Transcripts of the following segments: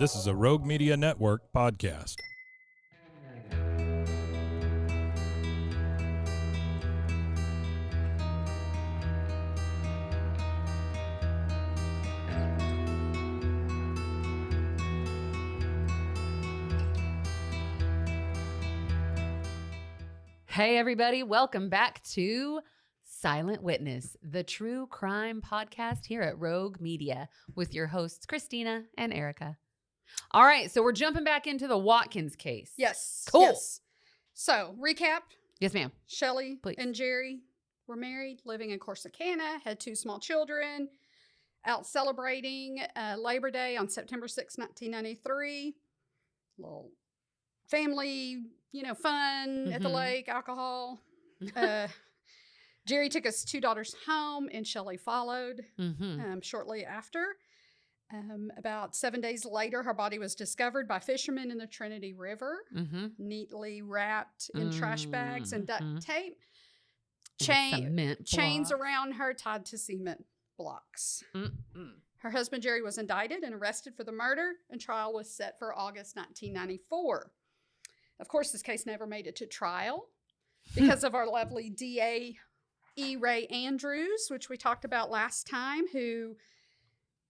This is a Rogue Media Network podcast. Hey, everybody. Welcome back to Silent Witness, the true crime podcast here at Rogue Media with your hosts, Christina and Erica. All right. So we're jumping back into the Watkins case. Yes. Cool. Yes. So, recap. Yes, ma'am. Shelley Please. and Jerry were married, living in Corsicana, had 2 small children, out celebrating Labor Day on September 6, 1993. Little family, fun at the lake, alcohol. Jerry took his 2 daughters home, and Shelley followed shortly after. About 7 days later, her body was discovered by fishermen in the Trinity River, neatly wrapped in trash bags and duct tape. Chains around her tied to cement blocks. Her husband, Jerry, was indicted and arrested for the murder, and trial was set for August 1994. Of course, this case never made it to trial because of our lovely DA, E. Ray Andrews, which we talked about last time, who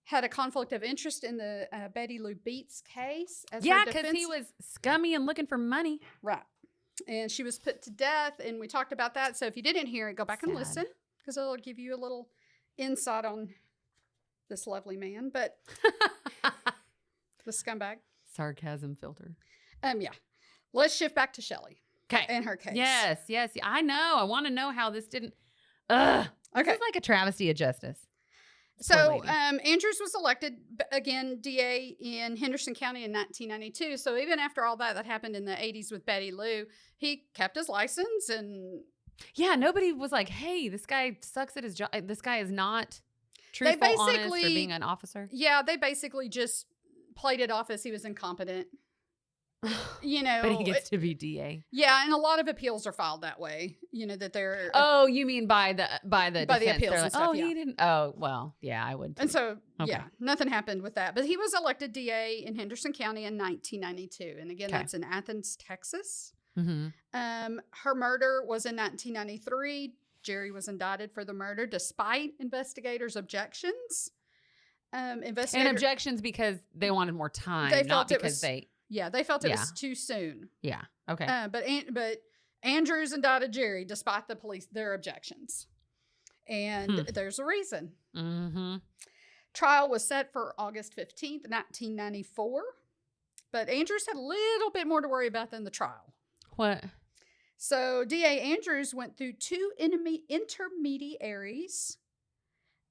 had a conflict of interest in the Betty Lou Beats case. Yeah, because he was scummy and looking for money. Right. And she was put to death, and we talked about that. So if you didn't hear it, go back and listen, because it'll give you a little insight on this lovely man. But the scumbag. Sarcasm filter. Yeah. Let's shift back to Shelley. Okay. And her case. Yes. I know. I want to know how this didn't. Okay. This is like a travesty of justice. So Andrews was elected again DA in Henderson County in 1992. So even after all that happened in the 80s with Betty Lou, he kept his license. And yeah, nobody was like, hey, this guy sucks at his job. This guy is not truthful, honest, or being an officer. Yeah, they basically just played it off as he was incompetent. But he gets to be DA. Yeah, and a lot of appeals are filed that way. That they're. Oh, you mean by the defense. The appeals like, and stuff. He didn't. Oh, well, yeah, I would too. And so, nothing happened with that. But he was elected DA in Henderson County in 1992, and again, that's in Athens, Texas. Her murder was in 1993. Jerry was indicted for the murder despite investigators' objections. And objections because they wanted more time, not because they. Yeah, they felt it was too soon. Yeah. Okay. But Andrews indicted Jerry despite their objections, and there's a reason. Trial was set for August 15th, 1994, but Andrews had a little bit more to worry about than the trial. What? So DA Andrews went through 2 intermediaries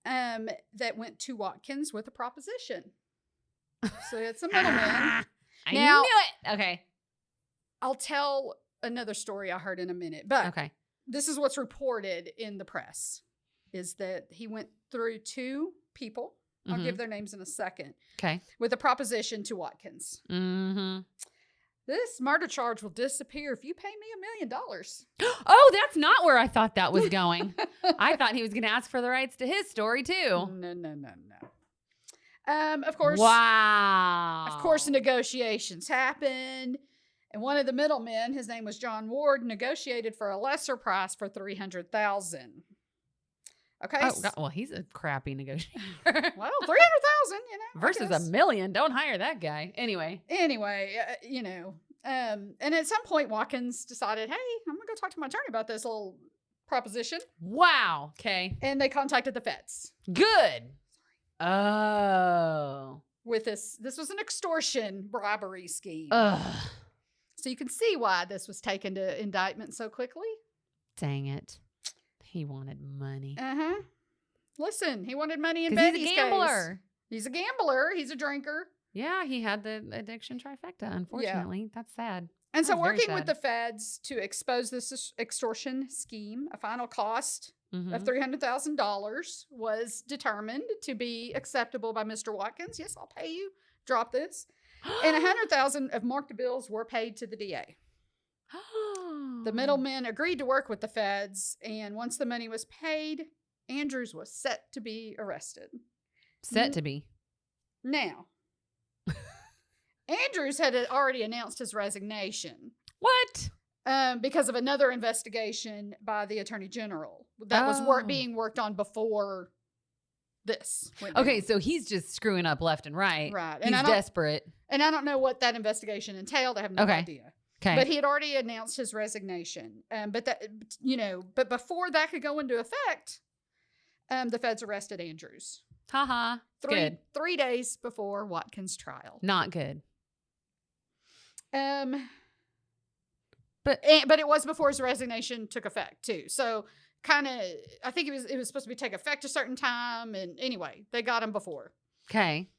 that went to Watkins with a proposition. So it's a middleman. I knew it. Okay. I'll tell another story I heard in a minute, but this is what's reported in the press, is that he went through 2 people. I'll give their names in a second. Okay. With a proposition to Watkins. This murder charge will disappear if you pay me $1 million. Oh, that's not where I thought that was going. I thought he was going to ask for the rights to his story too. No. Of course. Wow. Of course, negotiations happened, and one of the middlemen, his name was John Ward, negotiated for a lesser price for $300,000. Okay. Oh, God. Well, he's a crappy negotiator. Well, $300,000, versus $1 million. Don't hire that guy. Anyway, and at some point, Watkins decided, hey, I'm gonna go talk to my attorney about this little proposition. Wow. Okay. And they contacted the feds. Good. Oh. With this was an extortion bribery scheme. Ugh. So you can see why this was taken to indictment so quickly. Dang it. He wanted money. Listen, he wanted money in Betty's he's a gambler. Case. He's a gambler. He's a drinker. Yeah, he had the addiction trifecta, unfortunately. Yeah. That's sad. And so working with the feds to expose this extortion scheme, a final cost of $300,000 was determined to be acceptable by Mr. Watkins. Yes, I'll pay you. Drop this. And $100,000 of marked bills were paid to the DA. The middlemen agreed to work with the feds, and once the money was paid, Andrews was set to be arrested. Set to be. Now, Andrews had already announced his resignation. What? Because of another investigation by the Attorney General that was being worked on before this went down. Okay, so he's just screwing up left and right. Right. He's desperate. And I don't know what that investigation entailed. I have no idea. Okay. But he had already announced his resignation. But before that could go into effect, the feds arrested Andrews. Haha. Good. 3 days before Watkins' trial. Not good. But it was before his resignation took effect too. So kind of, I think it was supposed to take effect a certain time. And anyway, they got him before. Okay.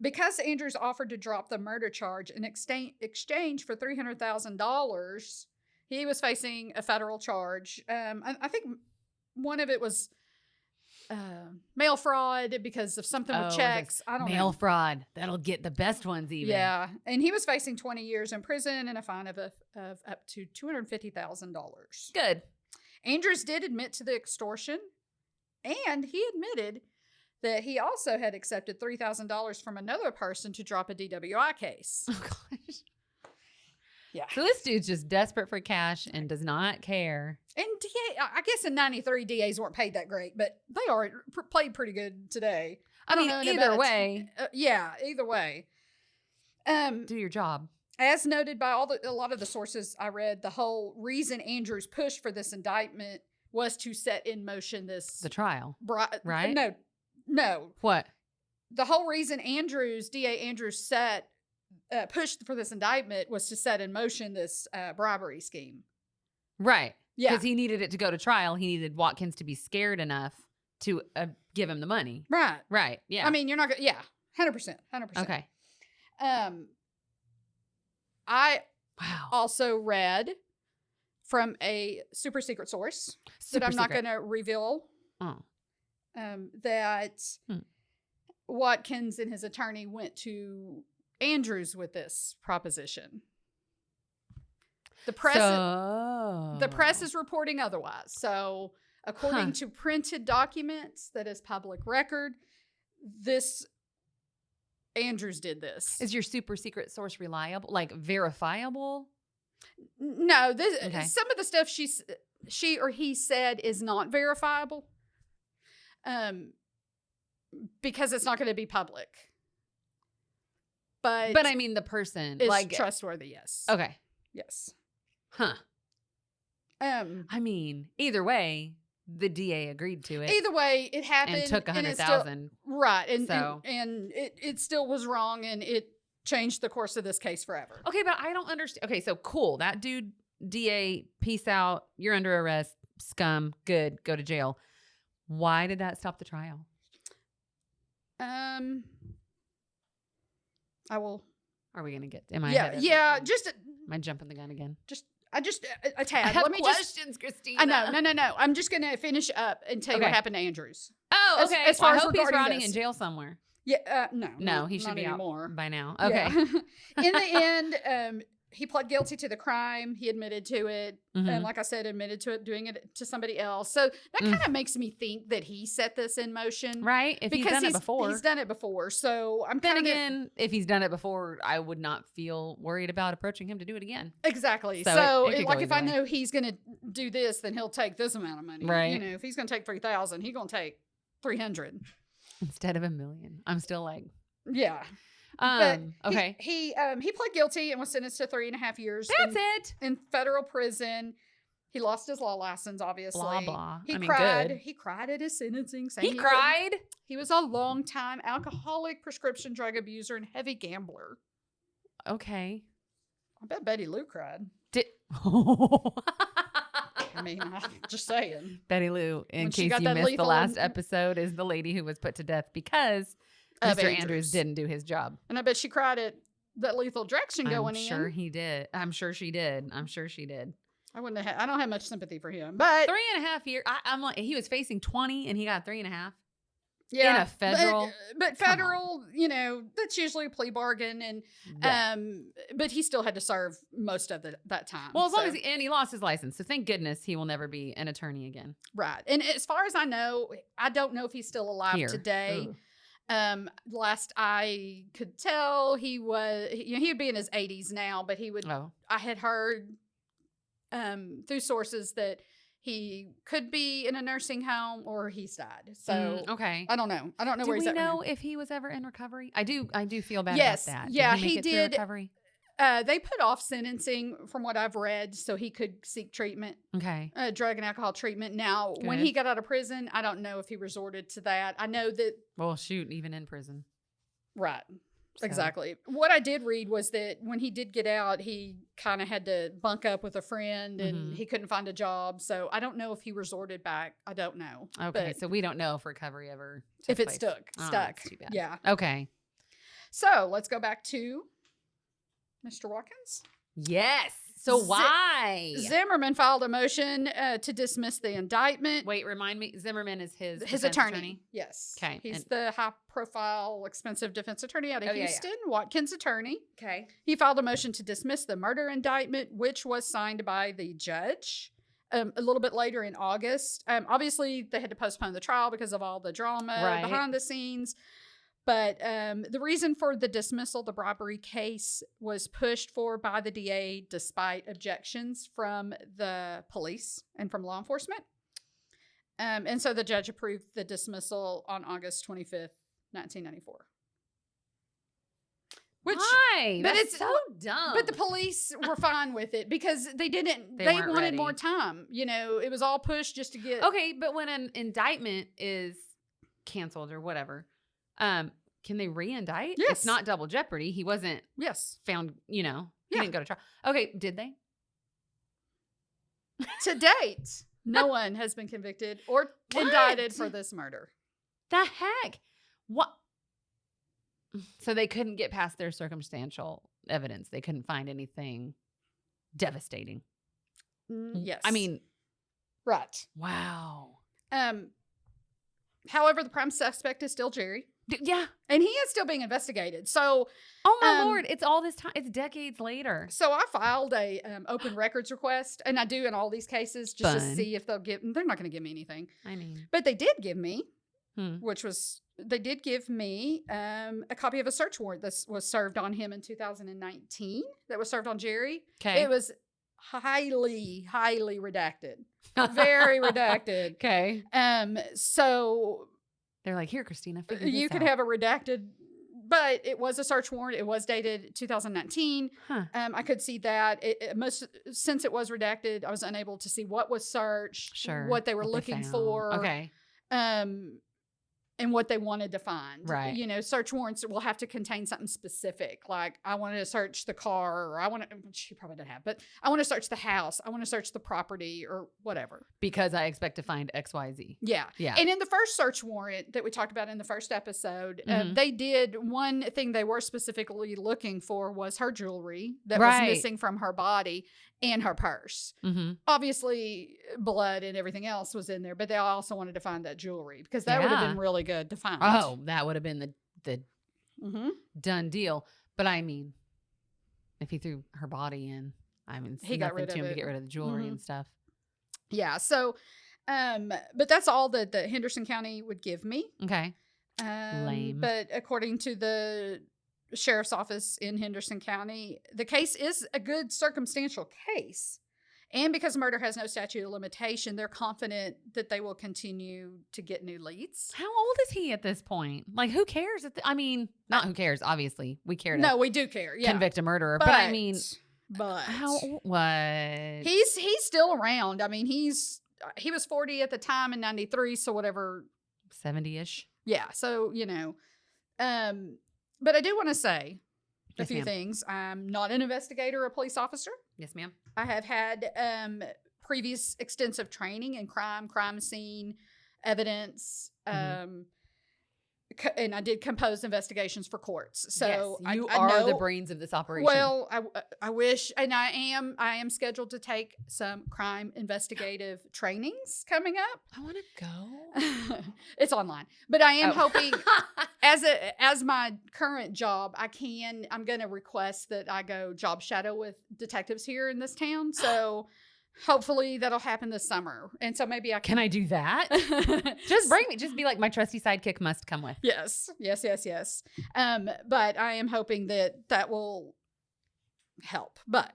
Because Andrews offered to drop the murder charge in exchange for $300,000, he was facing a federal charge. I think one of it was mail fraud because of something with checks. I don't know. Mail fraud. That'll get the best ones even. Yeah. And he was facing 20 years in prison and a fine of up to $250,000. Good. Andrews did admit to the extortion, and he admitted that he also had accepted $3,000 from another person to drop a DWI case. Oh, gosh. Yeah. So this dude's just desperate for cash and does not care. And I guess in 93, DAs weren't paid that great, but they are played pretty good today. I mean, either way. Either way. Do your job. As noted by a lot of the sources I read, the whole reason Andrews pushed for this indictment was to set in motion the trial. Right? No. What? The whole reason DA Andrews pushed for this indictment was to set in motion this bribery scheme. Right. Yeah. Because he needed it to go to trial. He needed Watkins to be scared enough to give him the money. Right. Right. Yeah. I mean, you're not going to, 100%. Okay. I also read from a super secret source that I'm not going to reveal that Watkins and his attorney went to Andrews with this proposition. The press is reporting otherwise. So according to printed documents that is public record, Andrews did this. Is your super secret source reliable? Like verifiable? No, some of the stuff she or he said is not verifiable. Because it's not going to be public. But I mean the person is trustworthy, yes. Okay. Yes. Huh. I mean, either way, the DA agreed to it. Either way, it happened and took $100,000. Right. And it still was wrong, and it changed the course of this case forever. Okay, but I don't understand. Okay, so cool. That dude, DA, peace out. You're under arrest. Scum. Good. Go to jail. Why did that stop the trial? I will. Are we gonna get? Am I? Yeah. Am I jumping the gun again? A tad. I have questions, Christina. No. I'm just gonna finish up and tell you what happened to Andrews. Oh, okay. As far I as hope he's rotting this. in jail somewhere. Yeah. No, he should not be anymore. out by now. Okay. Yeah. In the end, he pled guilty to the crime. He admitted to it. Mm-hmm. And like I said, admitted to it, doing it to somebody else. So that kind of makes me think that he set this in motion. Right. If he's done it before. He's done it before. So I'm then again, if he's done it before, I would not feel worried about approaching him to do it again. Exactly. So like if I know he's going to do this, then he'll take this amount of money. Right. You know, if he's going to take 3,000, he's going to take 300 instead of $1 million. I'm still like, yeah. Okay. He pled guilty and was sentenced to 3.5 years. In federal prison. He lost his law license, obviously. Blah blah. He cried. Good. He cried at his sentencing. Saying he cried. He was a long-time alcoholic, prescription drug abuser, and heavy gambler. Okay. I bet Betty Lou cried. I mean, I'm just saying. Betty Lou, in case you missed the last episode, is the lady who was put to death because Mr. Andrews didn't do his job. And I bet she cried at that lethal injection going in. I'm sure he did. I'm sure she did. I don't have much sympathy for him. But 3.5 years. I'm like, he was facing 20 and he got 3.5. Yeah. In a federal. But federal, you know, that's usually a plea bargain. And but he still had to serve most of that time. Well, as long as he lost his license. So thank goodness he will never be an attorney again. Right. And as far as I know, I don't know if he's still alive today. Last I could tell, he would be in his 80s now, but I had heard through sources that he could be in a nursing home or he's died. So okay, I don't know. I don't know where he's at. Do we know if he was ever in recovery? I do feel bad yes, about that. Yeah, did he make it through recovery? They put off sentencing from what I've read so he could seek treatment. Okay. Drug and alcohol treatment. Now, when he got out of prison, I don't know if he resorted to that. I know that. Well, shoot, even in prison. Right. So. Exactly. What I did read was that when he did get out, he kind of had to bunk up with a friend and he couldn't find a job. So I don't know if he resorted back. I don't know. Okay. So we don't know if recovery ever took if it place. stuck. That's too bad. Yeah. Okay. So let's go back to Mr. Watkins. Yes. So why? Zimmerman filed a motion to dismiss the indictment. Wait, remind me. Zimmerman is his attorney. Yes. Okay. He's the high-profile, expensive defense attorney out of Houston, Yeah. Watkins' attorney. Okay. He filed a motion to dismiss the murder indictment, which was signed by the judge a little bit later in August. Obviously, they had to postpone the trial because of all the drama behind the scenes. But the reason for the dismissal, the bribery case, was pushed for by the DA despite objections from the police and from law enforcement. And so the judge approved the dismissal on August 25th, 1994. Why? But it's so dumb. But the police were fine with it because they wanted ready. more time. You know, it was all pushed just to get. Okay, but when an indictment is canceled or whatever, can they re-indict? Yes. It's not double jeopardy. He wasn't found, he didn't go to trial. Okay, did they? To date, no one has been convicted or indicted for this murder. The heck? What? So they couldn't get past their circumstantial evidence. They couldn't find anything devastating. Yes. I mean. Right. Wow. However, the prime suspect is still Jerry. Yeah. And he is still being investigated. So, oh my Lord, it's all this time. It's decades later. So I filed a open records request, and I do in all these cases just to see if they'll give. They're not going to give me anything. I mean, but they did give me, they did give me a copy of a search warrant that was served on him in 2019. That was served on Jerry. Okay. It was highly, highly redacted, very redacted. Okay. So. They're like, here, Christina, you could have a redacted, but it was a search warrant. It was dated 2019. I could see that. Since it was redacted, I was unable to see what was searched, what they were looking for. Okay. And what they wanted to find. Right. You know, search warrants will have to contain something specific. Like, I wanted to search the car, or she probably didn't have, but I want to search the house. I want to search the property or whatever. Because I expect to find XYZ. Yeah. Yeah. And in the first search warrant that we talked about in the first episode, they did one thing they were specifically looking for was her jewelry that was missing from her body and her purse. Obviously, blood and everything else was in there, but they also wanted to find that jewelry because that would have been really good to find. Oh, that would have been the done deal. But I mean, if he threw her body in, I mean, he got rid of him to get rid of the jewelry and stuff. Yeah. So, but that's all that the Henderson County would give me. Okay. Lame. But according to the sheriff's office in Henderson County, the case is a good circumstantial case. And because murder has no statute of limitation, they're confident that they will continue to get new leads. How old is he at this point? Like, who cares? I mean, not who cares, obviously. We care to No, we do care. Yeah. Convict a murderer. But I mean, how what? He's still around. I mean, he was 40 at the time in 93, so whatever. 70-ish. Yeah. So, but I do want to say a few things. I'm not an investigator or a police officer. Yes, ma'am. I have had previous extensive training in crime scene, evidence, and I did compose investigations for courts. So yes, you I are know, the brains of this operation. Well, I wish, and I am scheduled to take some crime investigative trainings coming up. I want to go. It's online, but I am hoping as my current job, I'm going to request that I go job shadow with detectives here in this town. So Hopefully that'll happen this summer. And so maybe I Can I do that? Just bring me. Just be like, my trusty sidekick must come with. Yes. But I am hoping that will help. But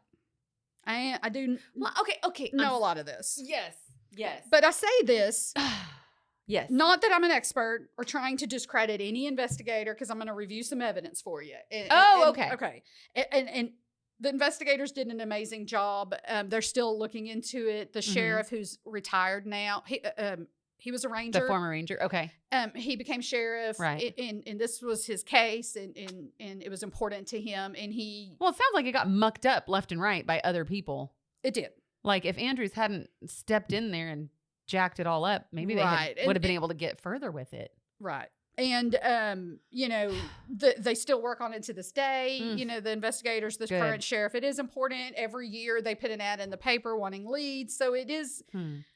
I do Well, okay. know a lot of this. Yes. But I say this, yes. not that I'm an expert or trying to discredit any investigator, because I'm going to review some evidence for you. Okay. Okay. And the investigators did an amazing job. They're still looking into it. The sheriff, who's retired now, he was a ranger. The former ranger. Okay. He became sheriff. Right. And this was his case, and it was important to him. And Well, it sounds like it got mucked up left and right by other people. it did. Like if Andrews hadn't stepped in there and jacked it all up, maybe they would have been able to get further with it. Right. And, they still work on it to this day. The investigators, the current sheriff, it is important. Every year they put an ad in the paper wanting leads. So it is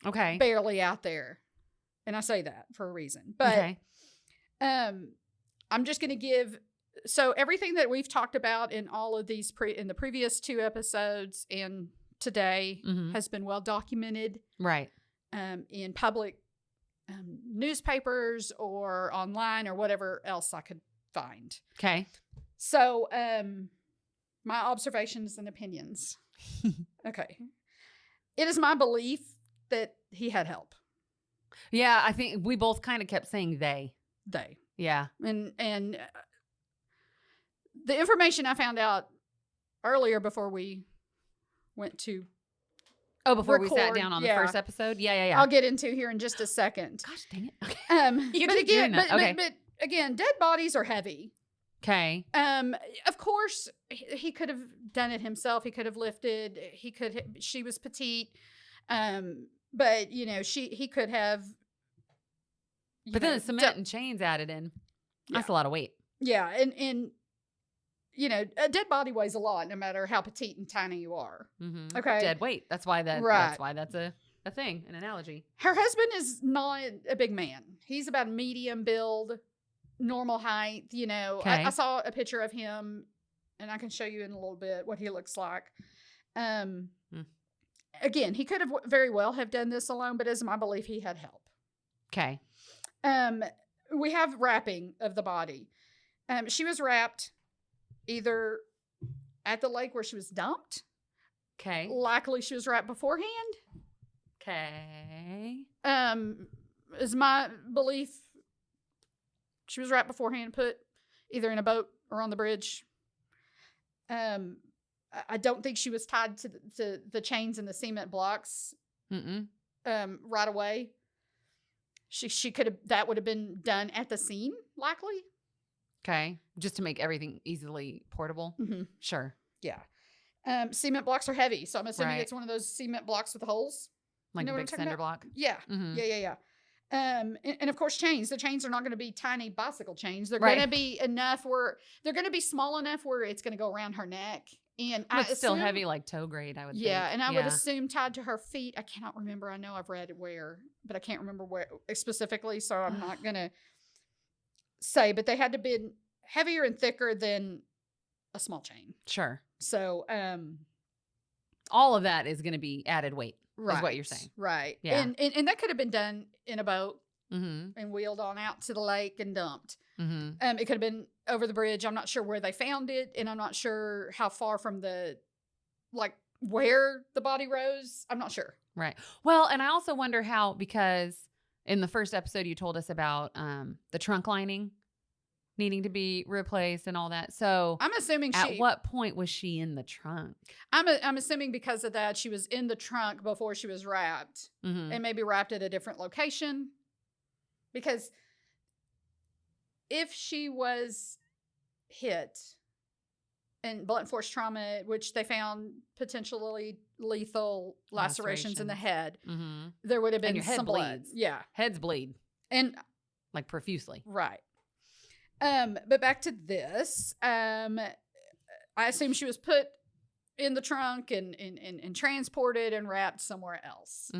Okay. barely out there. And I say that for a reason. But I'm just going to give. So everything that we've talked about in all of these in the previous 2 episodes and today has been well documented. Right. In public newspapers or online or whatever else I could find. Okay. So, my observations and opinions. Okay. It is my belief that he had help. Yeah, I think we both kind of kept saying they. Yeah. And the information I found out earlier before we went to before we sat record, down on the first episode? Yeah. I'll get into here in just a second. Gosh, dang it. Okay. But again, dead bodies are heavy. Okay. Of course, he could have done it himself. He could have lifted. She was petite. But he could have. But then the cement and chains added in. That's a lot of weight. Yeah, and a dead body weighs a lot, no matter how petite and tiny you are. Mm-hmm. Okay, Dead weight. That's why That's why that's a thing, an analogy. Her husband is not a big man. He's about medium build, normal height. Okay. I saw a picture of him, and I can show you in a little bit what he looks like. Again, he could have very well have done this alone, but it's my belief he had help. Okay. We have wrapping of the body. She was wrapped either at the lake where she was dumped. Okay. Likely she was wrapped beforehand. Okay. Is my belief she was wrapped beforehand, put either in a boat or on the bridge. I don't think she was tied to the chains and the cement blocks right away. She could have, that would have been done at the scene, likely. Okay. Just to make everything easily portable. Mm-hmm. Sure. Yeah. Cement blocks are heavy, so I'm assuming it's one of those cement blocks with holes. Like a big cinder block? Yeah. Mm-hmm. Yeah. And of course, chains. The chains are not going to be tiny bicycle chains. They're going to be enough where they're going to be small enough where it's going to go around her neck. And it's still heavy, like toe grade, I would think. Yeah, and I would assume tied to her feet. I cannot remember. I know I've read where, but I can't remember where specifically, so I'm not going to say. But they had to be heavier and thicker than a small chain. Sure. So all of that is going to be added weight, is what you're saying. Right. Yeah. And that could have been done in a boat Mm-hmm. and wheeled on out to the lake and dumped. Mm-hmm. It could have been over the bridge. I'm not sure where they found it, and I'm not sure how far from where the body rose. I'm not sure. Right. Well, and I also wonder how, because in the first episode you told us about the trunk lining needing to be replaced and all that. So I'm assuming at what point was she in the trunk? I'm assuming because of that she was in the trunk before she was wrapped, and maybe wrapped at a different location. Because if she was hit and blunt force trauma, which they found potentially lethal lacerations in the head, there would have been some blood. Yeah. Heads bleed. And like profusely. Right. But back to this. I assume she was put in the trunk and transported and wrapped somewhere else.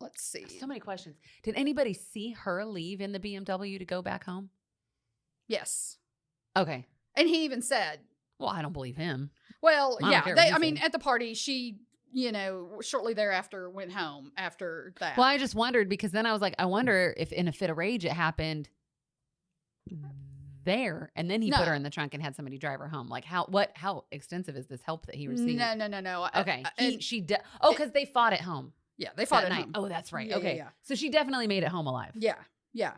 Let's see. So many questions. Did anybody see her leave in the BMW to go back home? Yes. Okay. And he even said, Well, I don't believe him. Well, I don't yeah. care what he I mean, said. at the party, she, shortly thereafter went home after that. Well, I just wondered because then I was like, I wonder if in a fit of rage it happened there, and then he put her No. in the trunk and had somebody drive her home. Like how extensive is this help that he received? No. Okay, And because they fought at home. yeah, they fought that at night. home. Oh, that's right. Yeah, Okay, yeah. so she definitely made it home alive. Yeah.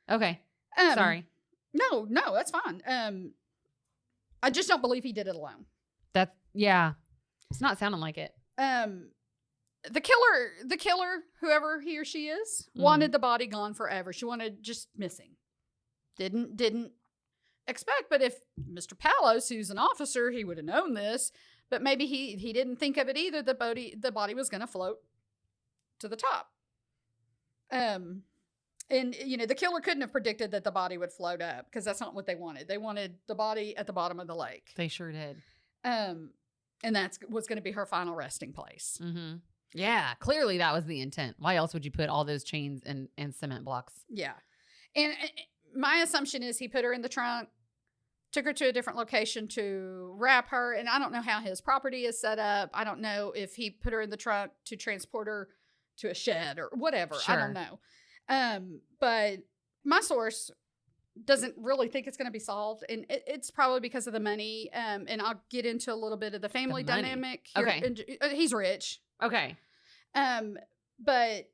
Okay, Um, sorry. No, that's fine. I just don't believe he did it alone. It's not sounding like it. The killer, whoever he or she is, wanted the body gone forever. She wanted just missing. Didn't expect, but if Mr. Palos, who's an officer, he would have known this, but maybe he didn't think of it either. The body was going to float to the top. And the killer couldn't have predicted that the body would float up because that's not what they wanted. They wanted the body at the bottom of the lake. They sure did. And that's was going to be her final resting place. Mm-hmm. Yeah, clearly that was the intent. Why else would you put all those chains and cement blocks? Yeah. And my assumption is he put her in the trunk, took her to a different location to wrap her. And I don't know how his property is set up. I don't know if he put her in the trunk to transport her to a shed or whatever. Sure. I don't know. But my source doesn't really think it's going to be solved. And it's probably because of the money. And I'll get into a little bit of the family dynamic. Here. Okay. He's rich. Okay. But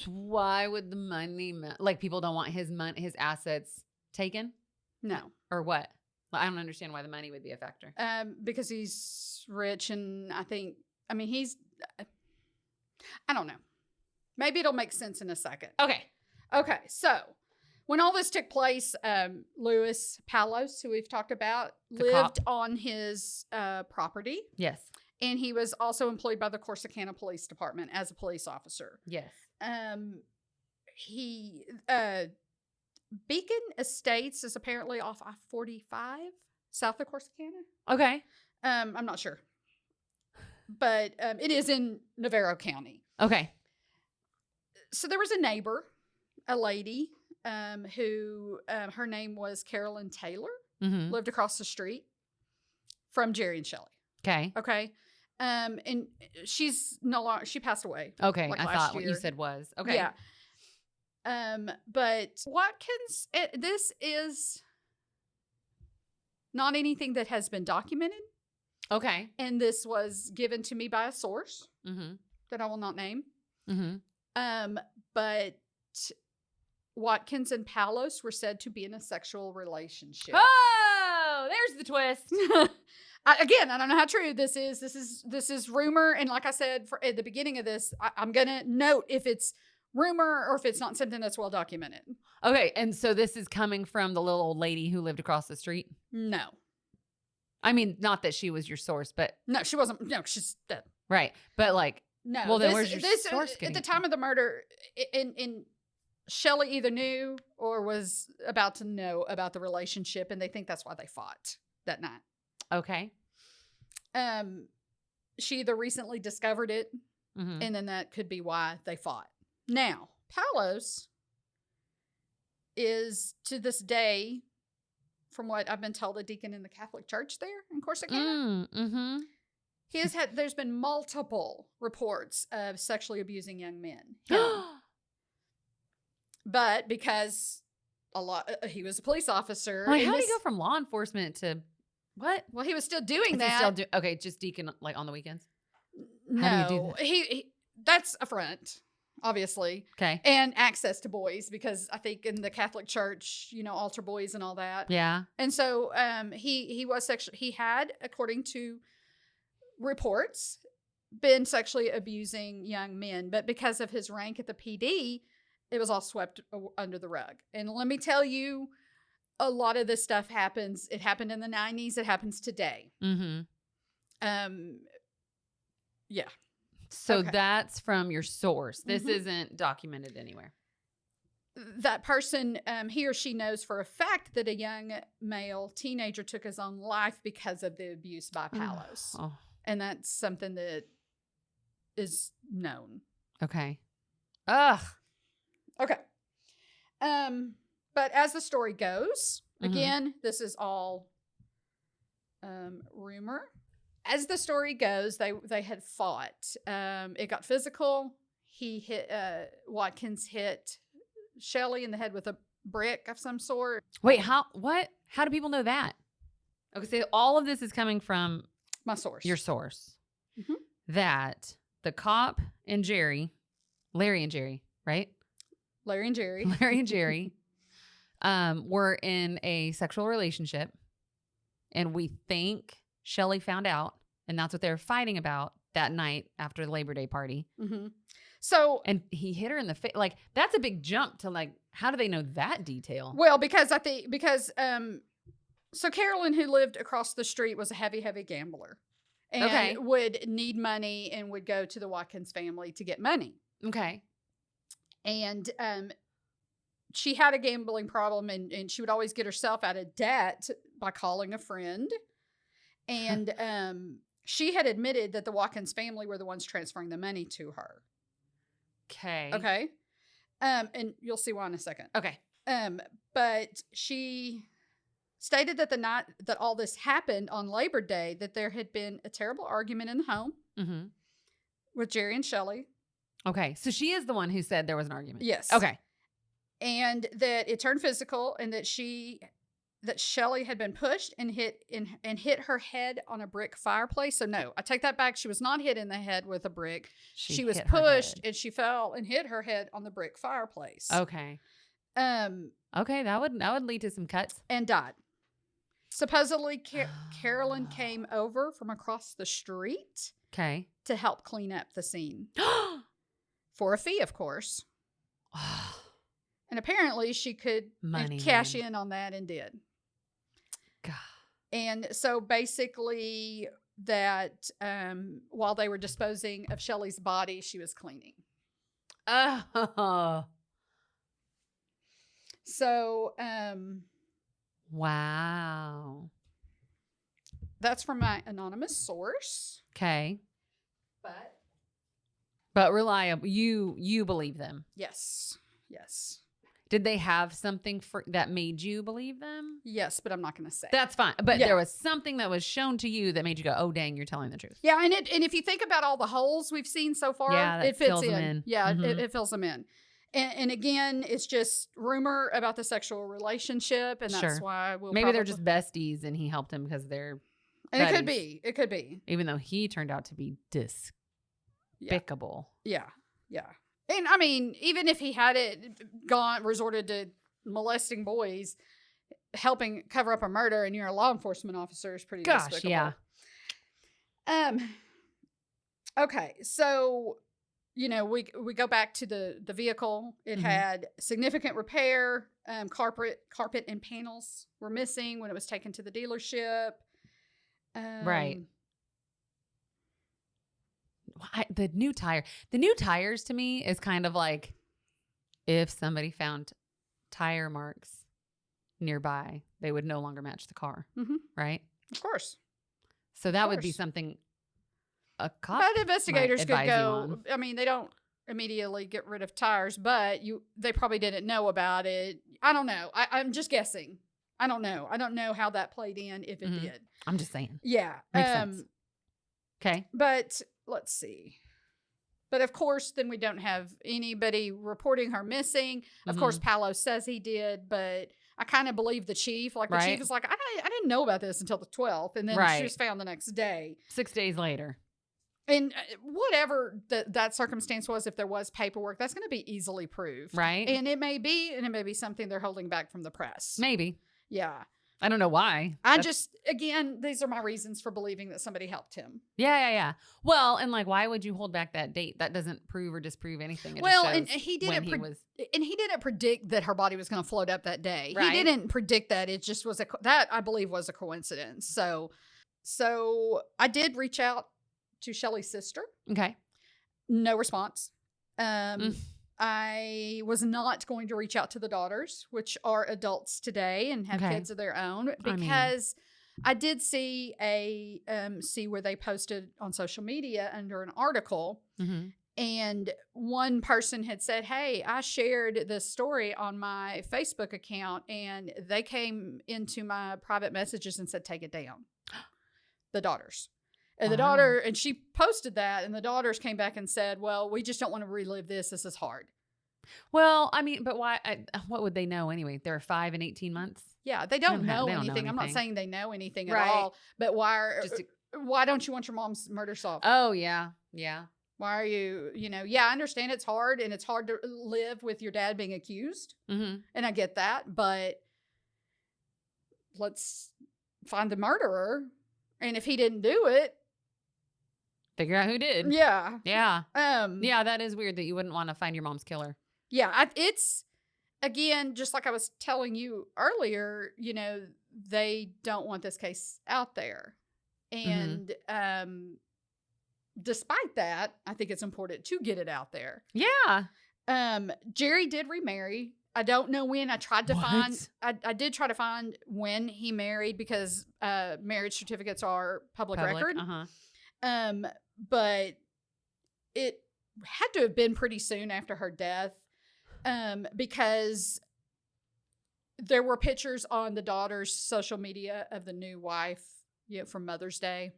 why would the money like people don't want his assets taken no. or what? I don't understand why the money would be a factor. Because he's rich, and I don't know. Maybe it'll make sense in a second. Okay. So when all this took place, Louis Palos, who we've talked about, lived on his property. Yes. And he was also employed by the Corsicana Police Department as a police officer. Yes. Beacon Estates is apparently off I-45 south of Corsicana. Okay. I'm not sure. But it is in Navarro County. Okay. So there was a neighbor, a lady, who her name was Carolyn Taylor, lived across the street from Jerry and Shelley. Okay. Okay. And she's no longer, she passed away. Okay. Like I last thought what you year. said was. Okay. Yeah. But Watkins, this is not anything that has been documented. Okay. And this was given to me by a source that I will not name. But Watkins and Palos were said to be in a sexual relationship. Oh, there's the twist. I don't know how true this is. This is rumor. And like I said at the beginning of this, I'm going to note if it's rumor or if it's not something that's well documented. Okay. And so this is coming from the little old lady who lived across the street? No. I mean, not that she was your source, but. No, she wasn't. No, she's dead. Right. But like. No. Well, then where's your source at the time of the murder, in Shelley either knew or was about to know about the relationship, and they think that's why they fought that night. Okay. She either recently discovered it, and then that could be why they fought. Now, Palos is to this day, from what I've been told, a deacon in the Catholic Church there in Corsicana. There's been multiple reports of sexually abusing young men. But because he was a police officer. Like, how do you go from law enforcement to what? Well, he was still doing Is that. he still okay, just deacon like on the weekends? No, How do you do that? he that's a front, obviously. Okay. And access to boys, because I think in the Catholic Church, altar boys and all that. Yeah. And so he was he had, according to reports, been sexually abusing young men, but because of his rank at the PD, it was all swept under the rug. And let me tell you, a lot of this stuff happens. It happened in the 90s. It happens today. Yeah. So that's from your source. This isn't documented anywhere. That person, he or she knows for a fact that a young male teenager took his own life because of the abuse by Palos. And that's something that is known. Okay. Ugh. Okay. But But as the story goes, again, this is all rumor. As the story goes, they had fought. It got physical. Watkins hit Shelley in the head with a brick of some sort. Wait, how do people know that? Okay, so all of this is coming from My source. your source. Mhm. That the cop and Larry and Jerry, right? Larry and Jerry. Larry and Jerry were in a sexual relationship, and we think Shelley found out, and that's what they were fighting about that night after the Labor Day party. Mm-hmm. So, and he hit her in the face. Like, that's a big jump to, like, how do they know that detail? well, because so Carolyn, who lived across the street, was a heavy gambler, and would need money and would go to the Watkins family to get money. Okay. And she had a gambling problem, and she would always get herself out of debt by calling a friend. And she had admitted that the Watkins family were the ones transferring the money to her. Okay. Okay. And you'll see why in a second. Okay. But she stated that the night that all this happened on Labor Day, that there had been a terrible argument in the home with Jerry and Shelley. Okay. So she is the one who said there was an argument. Yes. Okay. And that it turned physical, and that Shelley had been pushed and hit her head on a brick fireplace. So no, I take that back. She was not hit in the head with a brick. She was pushed and she fell and hit her head on the brick fireplace. Okay. Okay, that would lead to some cuts. And died. Supposedly, Carolyn came over from across the street. Okay. To help clean up the scene. For a fee, of course. And apparently she could cash in on that, and did. God. And so basically that while they were disposing of Shelley's body, she was cleaning. Oh. So wow. That's from my anonymous source. Okay. But reliable. You believe them. Yes. Yes. Did they have something that made you believe them? Yes, but I'm not going to say. That's fine. But there was something that was shown to you that made you go, "Oh, dang, you're telling the truth." Yeah, and if you think about all the holes we've seen so far, it fits in. Yeah, it fills them in. And again, it's just rumor about the sexual relationship, and that's why maybe they're just besties, and he helped him because they're. And it could be. It could be. Even though he turned out to be despicable. Yeah. Yeah. And I mean, even if he had resorted to molesting boys, helping cover up a murder, and you're a law enforcement officer, is pretty despicable. Yeah. Okay, so we go back to the vehicle. It had significant repair. Carpet and panels were missing when it was taken to the dealership. Right. The new tires to me is kind of like if somebody found tire marks nearby, they would no longer match the car, right? Of course. So that would be something a cop. But investigators could go. I mean, they don't immediately get rid of tires, but they probably didn't know about it. I don't know. I'm just guessing. I don't know. I don't know how that played in, if it did. I'm just saying. Yeah. Makes sense. Okay. But let's see. But of course, then we don't have anybody reporting her missing. Of course, Paolo says he did, but I kind of believe the chief. Like, the chief is like, I didn't know about this until the 12th. And then she was found the next day. 6 days later. And whatever that circumstance was, if there was paperwork, that's going to be easily proved. Right. And it may be something they're holding back from the press. Maybe. Yeah. I don't know why. Again, these are my reasons for believing that somebody helped him. Yeah. Well, and like, why would you hold back that date? That doesn't prove or disprove anything. And he didn't predict that her body was going to float up that day. Right. He didn't predict that. It just was that I believe was a coincidence. So I did reach out to Shelley's sister. Okay. No response. I was not going to reach out to the daughters, which are adults today and have kids of their own, because I did see where they posted on social media under an article, And one person had said, hey, I shared this story on my Facebook account, and they came into my private messages and said, take it down. The daughters. And the daughter, and she posted that, and the daughters came back and said, well, we just don't want to relive this. This is hard. Well, I mean, but why? What would they know anyway? They're 5 and 18 months. Yeah, they don't know anything. I'm not saying they know anything at all, but why don't you want your mom's murder solved? Oh, yeah. Yeah. Why are you, I understand it's hard, and it's hard to live with your dad being accused. Mm-hmm. And I get that, but let's find the murderer. And if he didn't do it, figure out who did. Yeah. Yeah. Yeah, that is weird that you wouldn't want to find your mom's killer. Yeah. It's, again, just like I was telling you earlier, they don't want this case out there. And despite that, I think it's important to get it out there. Yeah. Jerry did remarry. I don't know when. I tried to find, I did try to find when he married, because marriage certificates are public record. But it had to have been pretty soon after her death, because there were pictures on the daughter's social media of the new wife, from Mother's Day.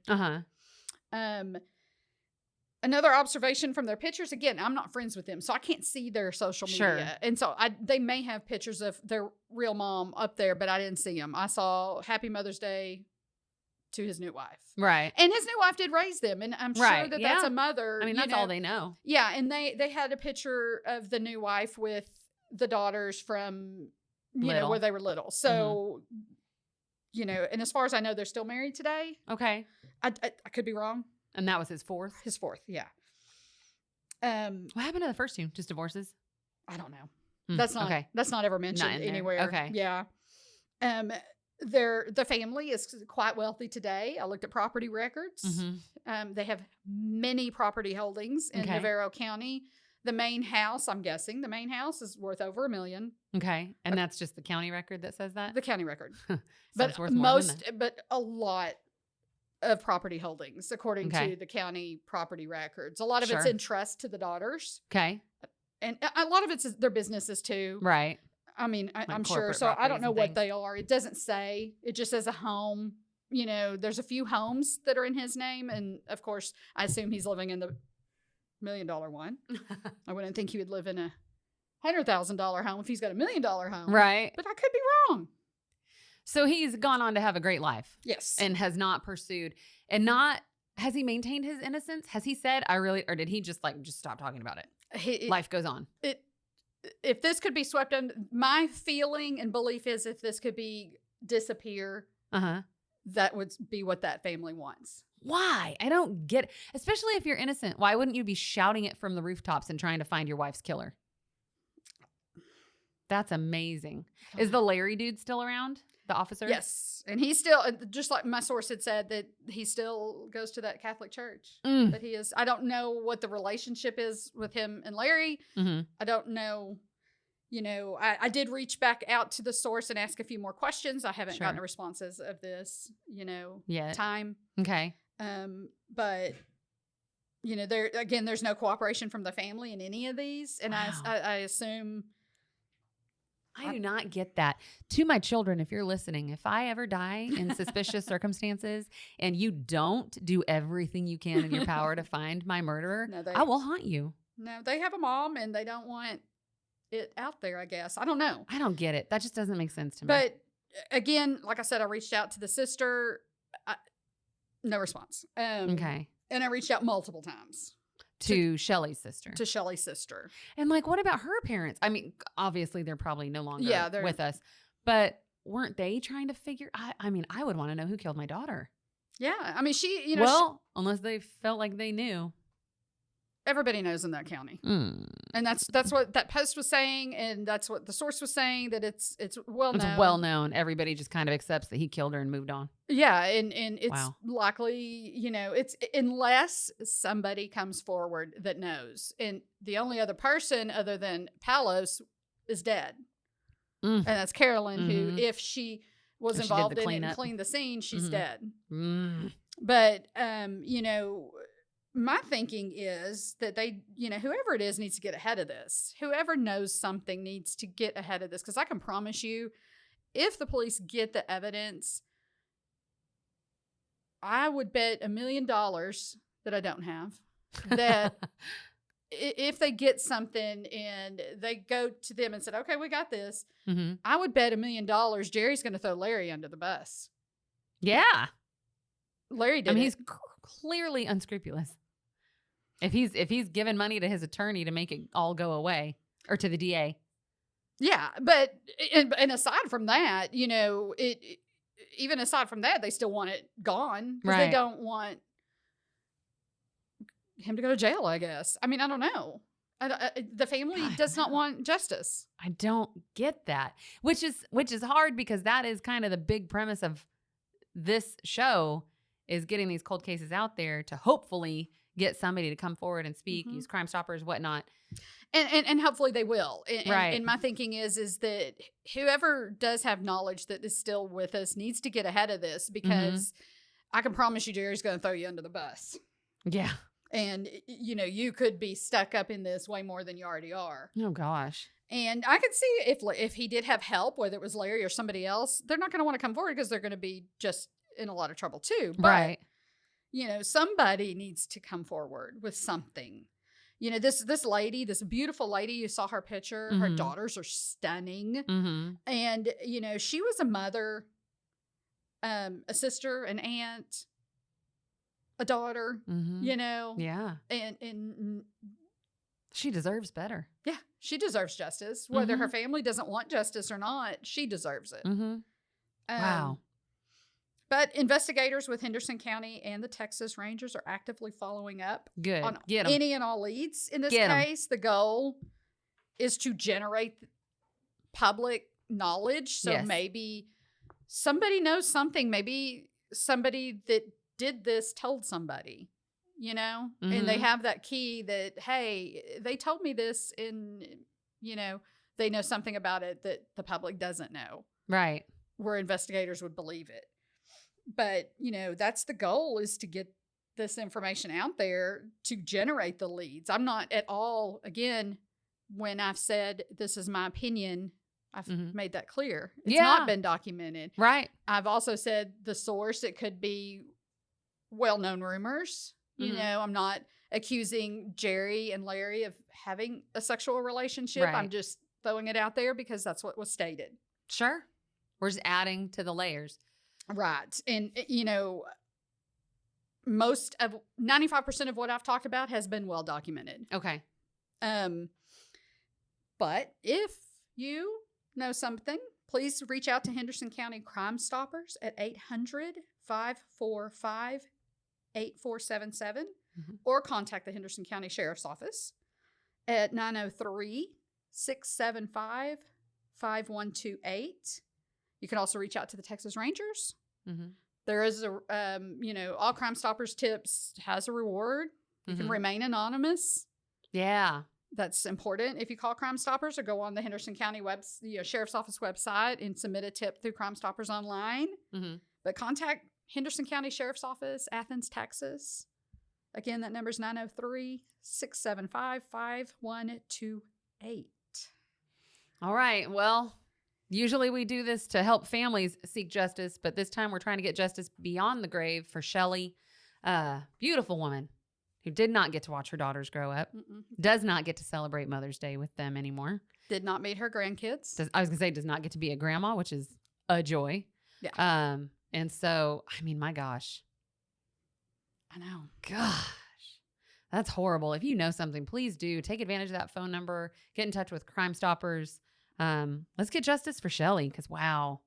Another observation from their pictures, again, I'm not friends with them, so I can't see their social media. Sure. And so they may have pictures of their real mom up there, but I didn't see them. I saw Happy Mother's Day to his new wife. Right. And his new wife did raise them, and I'm sure that that's a mother. I mean, that's all they know. Yeah, and they had a picture of the new wife with the daughters from, where they were little. So, and as far as I know, they're still married today. Okay. I could be wrong. And that was his fourth? His fourth, yeah. What happened to the first two? Just divorces? I don't know. That's not ever mentioned anywhere. Okay. Yeah. The family is quite wealthy today. I looked at property records. They have many property holdings in Navarro County. The main house, I'm guessing, is worth over $1 million. Okay. And that's just the county record that says that? The county record. So but it's worth more than that. But a lot of property holdings, according to the county property records. A lot of it's in trust to the daughters. Okay. And a lot of it's their businesses too. Right. I mean, I'm sure. So I don't know what they are. It doesn't say. It just says a home. There's a few homes that are in his name. And of course, I assume he's living in the $1 million one. I wouldn't think he would live in a $100,000 home if he's got $1 million home. Right. But I could be wrong. So he's gone on to have a great life. Yes. And has not pursued has he maintained his innocence? Has he said, or did he just stop talking about it? Life goes on. If this could be swept under, my feeling and belief is if this could disappear, that would be what that family wants. Why? I don't get it. Especially if you're innocent. Why wouldn't you be shouting it from the rooftops and trying to find your wife's killer? That's amazing. Is the Larry dude still around? The officer? Yes. And he's still, just like my source had said, that he still goes to that Catholic church. That he is. I don't know what the relationship is with him and Larry. I don't know. I did reach back out to the source and ask a few more questions. I haven't gotten responses of this, time. Okay. But, there's no cooperation from the family in any of these. And I assume... I do not get that. To my children, if you're listening, if I ever die in suspicious circumstances and you don't do everything you can in your power to find my murderer, I will haunt you. No, they have a mom and they don't want it out there, I guess. I don't know. I don't get it. That just doesn't make sense to me. But again, like I said, I reached out to the sister. No response. Okay. And I reached out multiple times. To Shelley's sister. To Shelley's sister. And what about her parents? I mean, obviously they're probably no longer with us, but weren't they trying to figure, I mean, I would want to know who killed my daughter. Yeah. I mean, she, unless they felt like they knew. Everybody knows in that county. And that's what that post was saying. And that's what the source was saying, that it's well known. It's well known. Everybody just kind of accepts that he killed her and moved on. Yeah. And it's likely, it's unless somebody comes forward that knows. And the only other person other than Palos is dead. And that's Carolyn, who, if she was involved in it and cleaned the scene, she's dead. But, my thinking is that they, whoever it is needs to get ahead of this. Whoever knows something needs to get ahead of this. Because I can promise you, if the police get the evidence, I would bet $1 million that I don't have that if they get something and they go to them and said, okay, we got this, I would bet $1 million Jerry's going to throw Larry under the bus. Yeah. Larry did. I mean, he's clearly unscrupulous. If he's given money to his attorney to make it all go away, or to the DA. Yeah, but and aside from that, even aside from that, they still want it gone because they don't want him to go to jail, I guess. I mean, I don't know. The family does not want justice. I don't get that, which is hard because that is kind of the big premise of this show, is getting these cold cases out there to hopefully get somebody to come forward and speak, use Crime Stoppers, whatnot. And hopefully they will. Right. And my thinking is that whoever does have knowledge that is still with us needs to get ahead of this, because I can promise you Jerry's going to throw you under the bus. Yeah. And, you could be stuck up in this way more than you already are. Oh, gosh. And I could see if he did have help, whether it was Larry or somebody else, they're not going to want to come forward because they're going to be just in a lot of trouble too. But, right. Somebody needs to come forward with something. This lady, this beautiful lady, you saw her picture. Her daughters are stunning. And, she was a mother, a sister, an aunt, a daughter, Yeah. And she deserves better. Yeah, she deserves justice. Whether her family doesn't want justice or not, she deserves it. Wow. But investigators with Henderson County and the Texas Rangers are actively following up Good. on Get 'em. any and all leads in this Get 'em. case. The goal is to generate public knowledge. So maybe somebody knows something. Maybe somebody that did this told somebody, and they have that key that, hey, they told me this, and, they know something about it that the public doesn't know. Right. Where investigators would believe it. But, that's the goal, is to get this information out there to generate the leads. I'm not at all, again, when I've said this is my opinion, I've made that clear. It's not been documented. Right. I've also said the source, it could be well-known rumors. I'm not accusing Jerry and Larry of having a sexual relationship. Right. I'm just throwing it out there because that's what was stated. Sure. We're just adding to the layers. Right. And, 95% of what I've talked about has been well documented. Okay. But if you know something, please reach out to Henderson County Crime Stoppers at 800-545-8477 or contact the Henderson County Sheriff's Office at 903-675-5128. You can also reach out to the Texas Rangers. There is all Crime Stoppers tips has a reward. You can remain anonymous. Yeah. That's important. If you call Crime Stoppers or go on the Henderson County Sheriff's Office website and submit a tip through Crime Stoppers online. But contact Henderson County Sheriff's Office, Athens, Texas. Again, that number is 903-675-5128. All right. Well, usually we do this to help families seek justice, but this time we're trying to get justice beyond the grave for Shelley, beautiful woman who did not get to watch her daughters grow up, does not get to celebrate Mother's Day with them anymore. Did not meet her grandkids. I was going to say does not get to be a grandma, which is a joy. Yeah. And so, I mean, my gosh. I know. Gosh. That's horrible. If you know something, please do take advantage of that phone number. Get in touch with Crime Stoppers. Let's get justice for Shelley, because wow.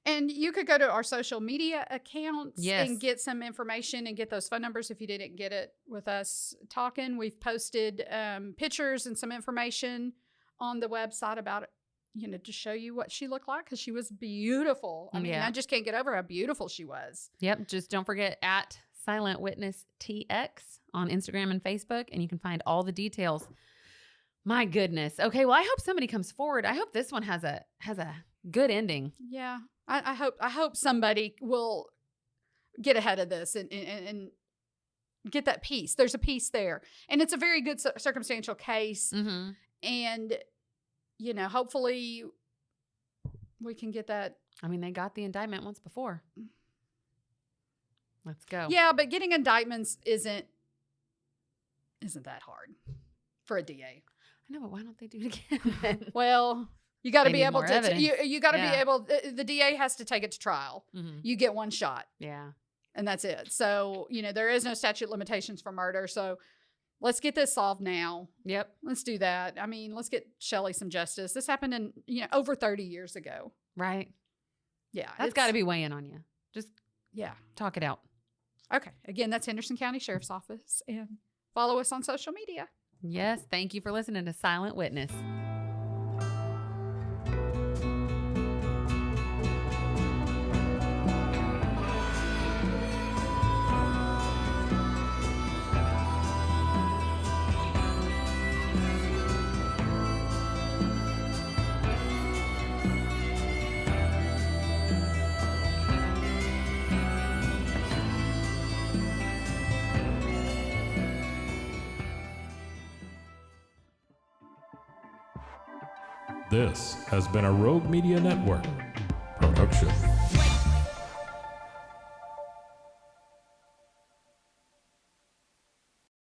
And you could go to our social media accounts Yes. and get some information and get those phone numbers if you didn't get it with us talking. We've posted pictures and some information on the website about it, to show you what she looked like, because she was beautiful. I mean, I just can't get over how beautiful she was. Yep. Just don't forget at Silent Witness TX on Instagram and Facebook, and you can find all the details. My goodness. Okay. Well, I hope somebody comes forward. I hope this one has a good ending. Yeah. I hope somebody will get ahead of this and get that piece. There's a piece there. And it's a very good circumstantial case. Mm-hmm. And, hopefully we can get that. I mean, they got the indictment once before. Let's go. Yeah, but getting indictments isn't that hard for a DA. I know, but why don't they do it again? Well, you got to They be need able more to. evidence. You got to Yeah. be able. The DA has to take it to trial. Mm-hmm. You get one shot, Yeah. and that's it. So there is no statute limitations for murder. So let's get this solved now. Yep. Let's do that. I mean, let's get Shelley some justice. This happened in over 30 years ago. Right. Yeah, That's got to be weighing on you. Just Yeah. talk it out. Okay. Again, that's Henderson County Sheriff's Office, and follow us on social media. Yes. Thank you for listening to Silent Witness. This has been a Rogue Media Network production.